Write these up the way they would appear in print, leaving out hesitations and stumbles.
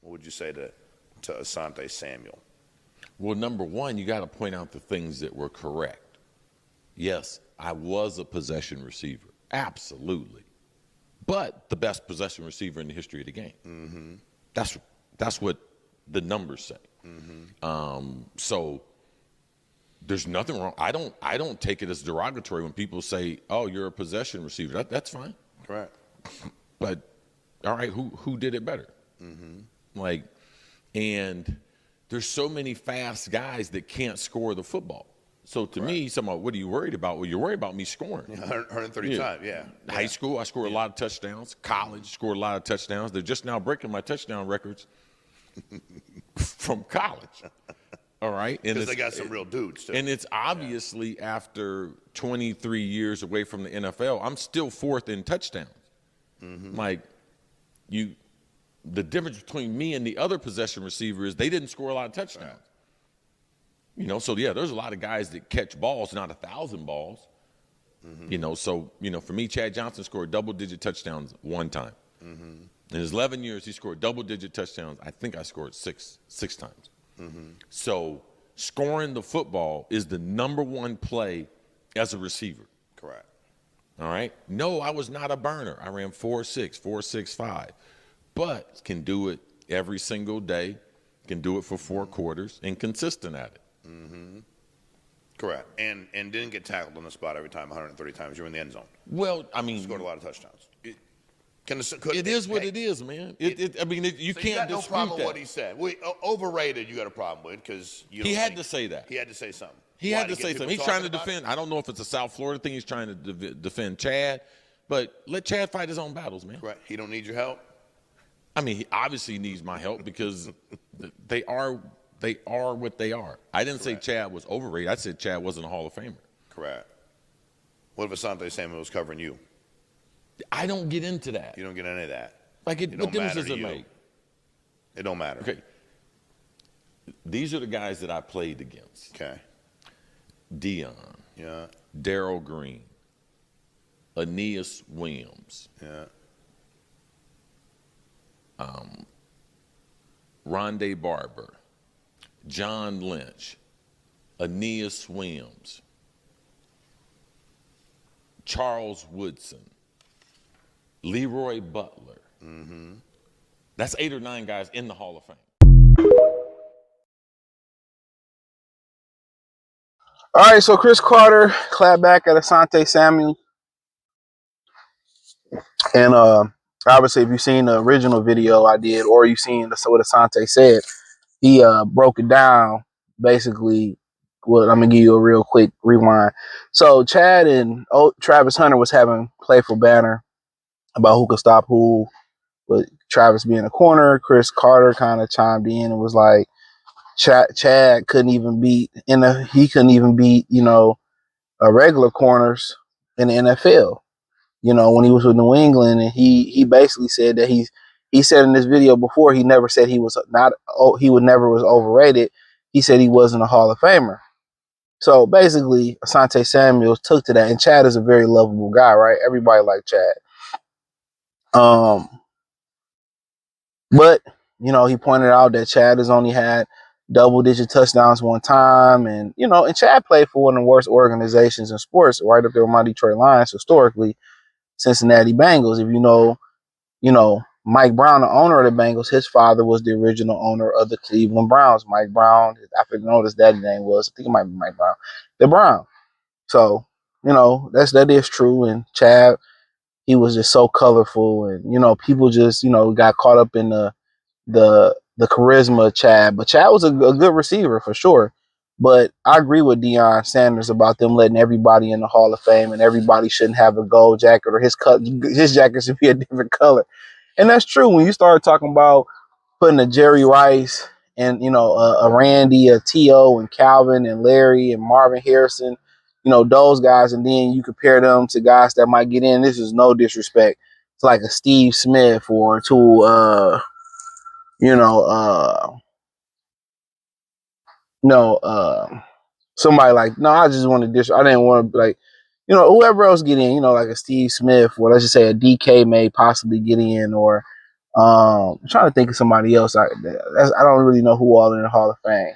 What would you say to Asante Samuel? Well, number one, you got to point out the things that were correct. Yes, I was a possession receiver. Absolutely. But the best possession receiver in the history of the game. Mm-hmm. That's what the numbers say. Mm-hmm. So there's nothing wrong. I don't take it as derogatory when people say, "Oh, you're a possession receiver." That's fine. Correct. But all right, who did it better? Mm-hmm. And there's so many fast guys that can't score the football. So to me, someone, what are you worried about? Well, you're worried about me scoring. 130 times, yeah. High school, I scored a lot of touchdowns. College, scored a lot of touchdowns. They're just now breaking my touchdown records from college. All right? Because they got some real dudes, too. And it's obviously after 23 years away from the NFL, I'm still fourth in touchdowns. Mm-hmm. The difference between me and the other possession receiver is they didn't score a lot of touchdowns. Right. So yeah, there's a lot of guys that catch balls, not 1,000 balls. Mm-hmm. For me, Chad Johnson scored double-digit touchdowns one time. Mm-hmm. In his 11 years, he scored double-digit touchdowns. I think I scored six times. Mm-hmm. So scoring the football is the number one play as a receiver. Correct. All right? No, I was not a burner. I ran 4.6, 4.65, but can do it every single day, can do it for 4 quarters, and consistent at it. Mm-hmm. Correct. And didn't get tackled on the spot every time, 130 times. You were in the end zone. Well, I mean, scored a lot of touchdowns. It is what it is, man. You can't dispute you got no problem that. with what he said. Overrated, you got a problem with because he had to say that. He had to say something. He had to say something. He's trying to defend. I don't know if it's a South Florida thing. He's trying to defend Chad, but let Chad fight his own battles, man. Right. He don't need your help. I mean, he obviously needs my help because they are what they are. I didn't say Chad was overrated. I said Chad wasn't a Hall of Famer. Correct. What if Asante Samuel was covering you? I don't get into that. You don't get any of that. What difference does it make? It don't matter. Okay. These are the guys that I played against. Okay. Dion. Yeah. Darryl Green. Aeneas Williams. Yeah. Rondé Barber. John Lynch. Aeneas Williams. Charles Woodson. Leroy Butler. Mm-hmm. That's 8 or 9 guys in the Hall of Fame. All right, so Cris Carter clapped back at Asante Samuel. And obviously, if you've seen the original video I did, or you've seen what Asante said, he broke it down basically. Well, I'm going to give you a real quick rewind. So Chad and Travis Hunter was having playful banter about who could stop who, with Travis being a corner. Cris Carter kind of chimed in and was like, Chad couldn't even beat regular corners in the NFL. When he was with New England, and he basically said that he said in this video before, he never said he was never was overrated. He said he wasn't a Hall of Famer. So basically, Asante Samuel took to that, and Chad is a very lovable guy, right? Everybody liked Chad. But he pointed out that Chad has only had double-digit touchdowns one time, and and Chad played for one of the worst organizations in sports, right up there with my Detroit Lions historically, Cincinnati Bengals. If you know Mike Brown, the owner of the Bengals, his father was the original owner of the Cleveland Browns. Mike Brown, I forget what his daddy's name was. I think it might be Mike Brown. The Brown. So that is true. And Chad, he was just so colorful, and people just got caught up in the charisma of Chad. But Chad was a good receiver for sure. But I agree with Deion Sanders about them letting everybody in the Hall of Fame, and everybody shouldn't have a gold jacket, or his jacket should be a different color. And that's true. When you start talking about putting a Jerry Rice and a Randy, a T.O., and Calvin and Larry and Marvin Harrison, those guys, and then you compare them to guys that might get in. This is no disrespect. It's like a Steve Smith or to somebody like, no, I just want to I didn't want to like, whoever else get in, like a Steve Smith, or let's just say a DK may possibly get in, or I'm trying to think of somebody else. I don't really know who all in the Hall of Fame.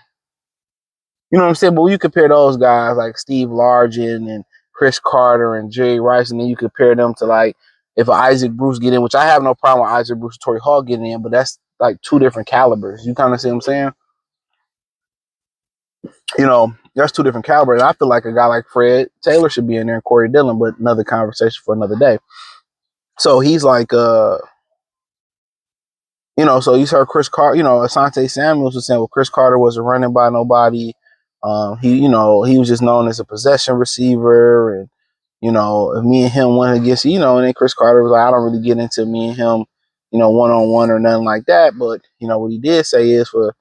You know what I'm saying? But when you compare those guys like Steve Largent and Cris Carter and Jerry Rice, and then you compare them to like if Isaac Bruce get in, which I have no problem with Isaac Bruce and Torrey Hall getting in, but that's like two different calibers. You kind of see what I'm saying? That's two different calibers. And I feel like a guy like Fred Taylor should be in there and Corey Dillon, but another conversation for another day. So he's like, so you heard Cris Carter, Asante Samuels was saying, well, Cris Carter wasn't running by nobody. He was just known as a possession receiver. And, if me and him went against, and then Cris Carter was like, I don't really get into me and him, one-on-one or nothing like that. But, what he did say is for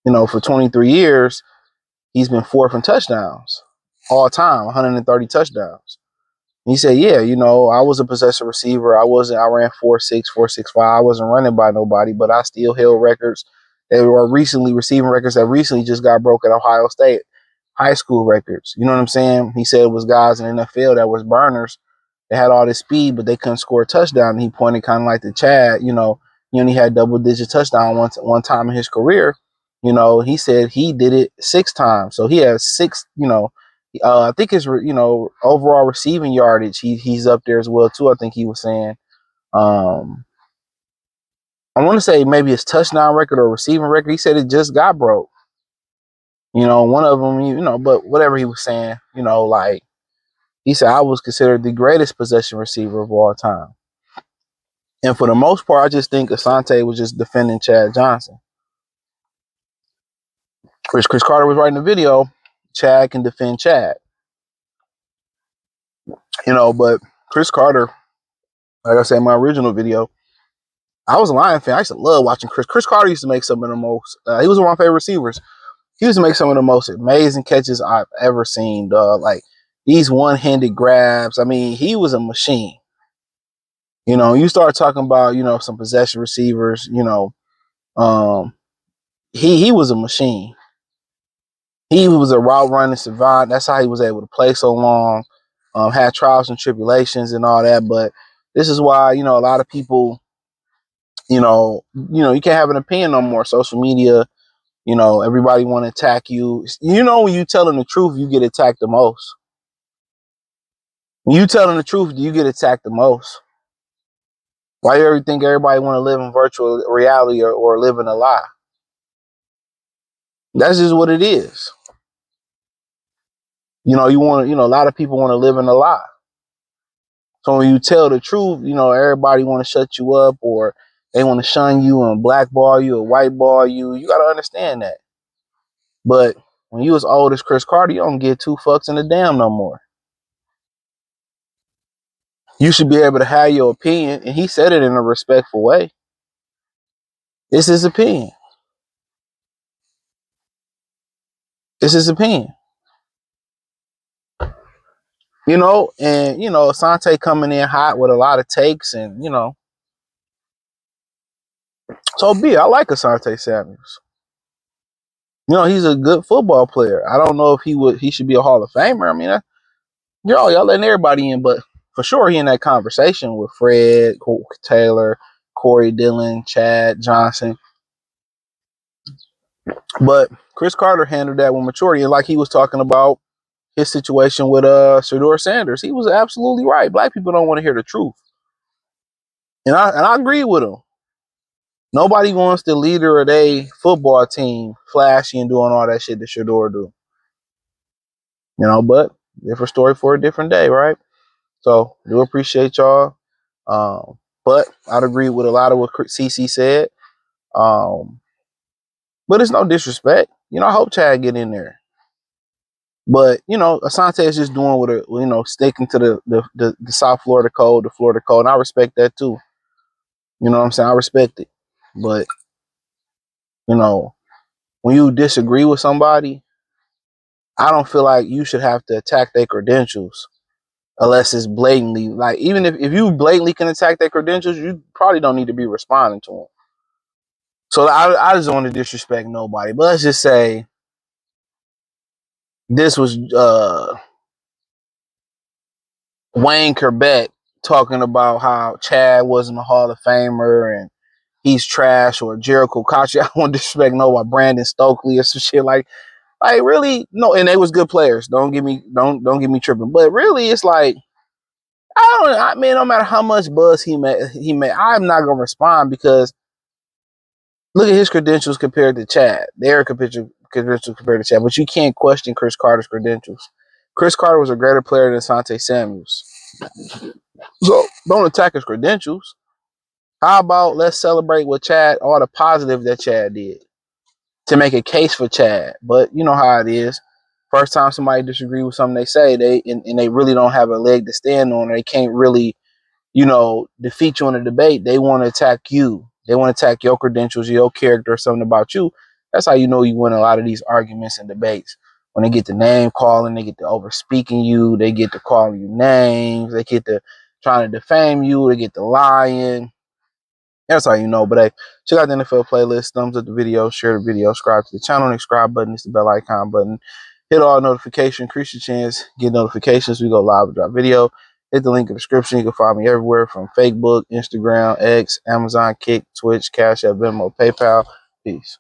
23 years, he's been fourth in touchdowns all time, 130 touchdowns. And he said, yeah, I was a possession receiver. I ran 4.6, 4.65. I wasn't running by nobody, but I still held records that were recently receiving records that recently just got broke at Ohio State, high school records. You know what I'm saying? He said it was guys in the NFL that was burners. They had all this speed, but they couldn't score a touchdown. And he pointed kind of like to Chad, he only had double-digit touchdown one time in his career. He said he did it 6 times. So he has 6, I think his, overall receiving yardage, he's up there as well too. I think he was saying, I want to say maybe his touchdown record or receiving record. He said it just got broke. One of them, but whatever he was saying, like he said, I was considered the greatest possession receiver of all time. And for the most part, I just think Asante was just defending Chad Johnson. Cris Carter was writing the video. Chad can defend Chad. But Cris Carter, like I said in my original video, I was a Lion fan. I used to love watching Cris. Cris Carter used to make some of the most, he was one of my favorite receivers. He used to make some of the most amazing catches I've ever seen, dog. Like these one-handed grabs. I mean, he was a machine. You start talking about, some possession receivers, he was a machine. He was a route running savant. That's how he was able to play so long, had trials and tribulations and all that. But this is why, a lot of people, you can't have an opinion no more. Social media, everybody want to attack you. When you telling the truth, you get attacked the most. When you telling the truth, you get attacked the most. Why you ever think everybody want to live in virtual reality or live in a lie? That's just what it is. You want to, a lot of people want to live in a lie. So when you tell the truth, everybody want to shut you up or they want to shun you and blackball you or whiteball you. You got to understand that. But when you as old as Cris Carter, you don't give 2 fucks in the damn no more. You should be able to have your opinion. And he said it in a respectful way. It's his opinion. It's his opinion. And, Asante coming in hot with a lot of takes and, so be it. I like Asante Samuels. He's a good football player. I don't know if he should be a Hall of Famer. I mean, y'all letting everybody in, but for sure he in that conversation with Fred, Taylor, Corey Dillon, Chad Johnson. But Cris Carter handled that with maturity. And like he was talking about his situation with Shedeur Sanders, he was absolutely right. Black people don't want to hear the truth. And I agree with him. Nobody wants the leader of their football team flashy and doing all that shit that Shedeur do. But different story for a different day, right? So do appreciate y'all. But I'd agree with a lot of what CC said. But it's no disrespect. I hope Chad get in there. But, Asante is just doing what sticking to the South Florida code, the Florida code. And I respect that too. You know what I'm saying? I respect it. But, when you disagree with somebody, I don't feel like you should have to attack their credentials unless it's blatantly, like, even if you blatantly can attack their credentials, you probably don't need to be responding to them. So I just don't want to disrespect nobody. But let's just say this was Wayne Corbett talking about how Chad wasn't a Hall of Famer and he's trash, or Jericho Kachi. I don't disrespect nobody, Brandon Stokely or some shit like really no. And they was good players. Don't get me tripping. But really, it's like I mean, no matter how much buzz he made, I'm not gonna respond because look at his credentials compared to Chad. Their credentials compared to Chad, but you can't question Cris Carter's credentials. Cris Carter was a greater player than Asante Samuels. So don't attack his credentials. How about let's celebrate with Chad all the positive that Chad did to make a case for Chad. But you know how it is. First time somebody disagree with something they say, and they really don't have a leg to stand on, or they can't really, defeat you in a debate. They want to attack you. They want to attack your credentials, your character, or something about you. That's how you know you win a lot of these arguments and debates. When they get the name calling, they get to over speaking you, they get to calling you names, they get to trying to defame you, they get to lying. That's how you know. But hey, check out the NFL playlist. Thumbs up the video, share the video, subscribe to the channel. The subscribe button is the bell icon button. Hit all notifications, increase your chance, get notifications. We go live and drop video. Hit the link in the description. You can find me everywhere from Facebook, Instagram, X, Amazon, Kick, Twitch, Cash App, Venmo, PayPal. Peace.